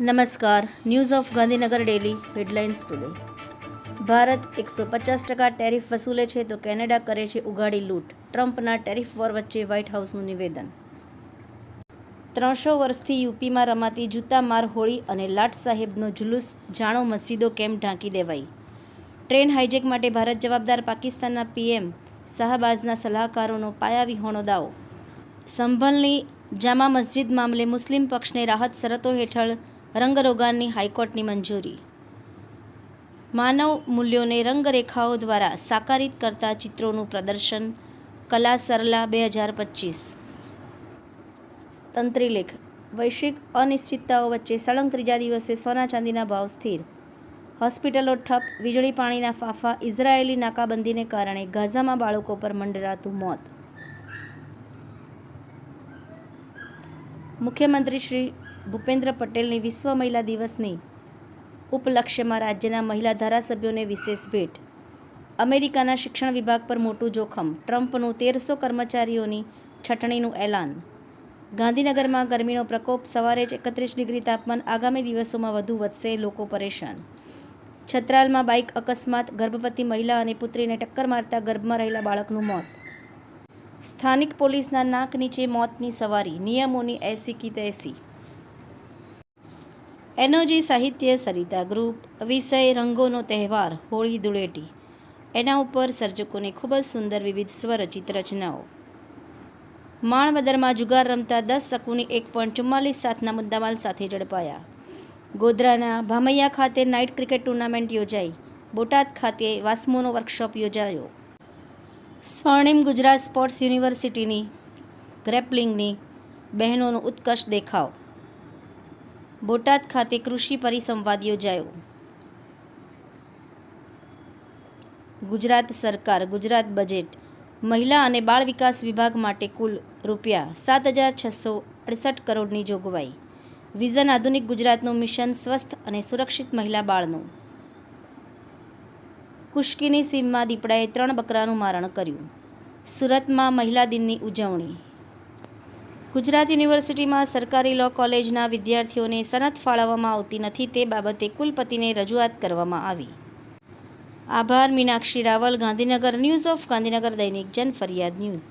નમસ્કાર. News of Gandhinagar daily headlines today. Bharat 150% tariff વસૂલે છે તો કેનેડા કરે છે ઉઘાડી લૂંટ. ટ્રમ્પના ટેરિફ વોર વચ્ચે વ્હાઇટ હાઉસનું નિવેદન. 300 વર્ષથી યુપીમાં રમાતી જૂતા માર હોળી અને લાટ સાહેબનો જુલુસ, જાણો મસ્જિદો કેમ ઢાંકી દેવાઈ. ટ્રેન હાઇજેક માટે ભારત જવાબદાર, પાકિસ્તાનના પીએમ શાહબાઝના સલાહકારોનો પાયાવિહોણો દાવો. સંભલની જામા મસ્જિદ મામલે મુસ્લિમ પક્ષને રાહત શરતો હેઠળ રંગરોગાનની હાઈકોર્ટની મંજૂરી. માનવ મૂલ્યોને રંગરેખાઓ દ્વારા સાકારિત કરતા ચિત્રોનું પ્રદર્શન, કલા સરલા 2025. તંત્રીલેખ. વૈશ્વિક અનિશ્ચિતતાઓ વચ્ચે સળંગ ત્રીજા દિવસે સોના ચાંદીના ભાવ સ્થિર. હોસ્પિટલો ઠપ, વીજળી પાણીના ફાંફા. ઇઝરાયેલી નાકાબંધીને કારણે ગાઝામાં બાળકો પર મંડરાતું મોત. મુખ્યમંત્રી શ્રી ભૂપેન્દ્ર પટેલની વિશ્વ મહિલા દિવસની ઉપલક્ષ્યમાં રાજ્યના મહિલા ધારાસભ્યોને વિશેષ ભેટ. અમેરિકાના શિક્ષણ વિભાગ પર મોટું જોખમ. ટ્રમ્પનું 1300 કર્મચારીઓની છટણીનું એલાન. ગાંધીનગરમાં ગરમીનો પ્રકોપ. સવારે જ 31 ડિગ્રી તાપમાન. આગામી દિવસોમાં વધુ વધશે. લોકો પરેશાન. છત્રાલમાં બાઇક અકસ્માત. ગર્ભવતી મહિલા અને પુત્રીને ટક્કર મારતા ગર્ભમાં રહેલા બાળકનું મોત. સ્થાનિક પોલીસના નાક નીચે મોતની સવારી. નિયમોની એસી કી તૈસી. એનઓજી સાહિત્ય સરિતા ગ્રુપ. વિષય રંગોનો તહેવાર હોળી ધૂળેટી. એના ઉપર સર્જકોને ખૂબ જ સુંદર વિવિધ સ્વરચિત રચનાઓ. માણવદરમાં જુગાર રમતા 10 શકુની 1.44 સાથના મુદ્દામાલ સાથે ઝડપાયા. ગોધરાના ભામૈયા ખાતે નાઇટ ક્રિકેટ ટુર્નામેન્ટ યોજાઈ. બોટાદ ખાતે વાસ્મોનો વર્કશોપ યોજાયો. સ્વર્ણિમ ગુજરાત સ્પોર્ટ્સ યુનિવર્સિટીની ગ્રેપલિંગની બહેનોનો ઉત્કર્ષ દેખાવ. બોટાદ ખાતે કૃષિ પરિસંવાદ યોજાયો. ગુજરાત સરકાર ગુજરાત બજેટ. મહિલા અને બાળ વિકાસ વિભાગ માટે કુલ ₹7,668 કરોડની જોગવાઈ. વિઝન આધુનિક ગુજરાતનું મિશન સ્વસ્થ અને સુરક્ષિત મહિલા બાળનું. કુશ્કીની સીમમાં દીપડાએ 3 બકરાનું મારણ કર્યું. સુરતમાં મહિલા દિનની ઉજવણી. ગુજરાત યુનિવર્સિટીમાં સરકારી લો કોલેજના વિદ્યાર્થીઓને સનદ ફાળવવામાં આવતી નથી તે બાબતે કુલપતિને રજૂઆત કરવામાં આવી. આભાર. મીનાક્ષી રાવલ, ગાંધીનગર. ન્યૂઝ ઓફ ગાંધીનગર દૈનિક જન ફરિયાદ ન્યૂઝ.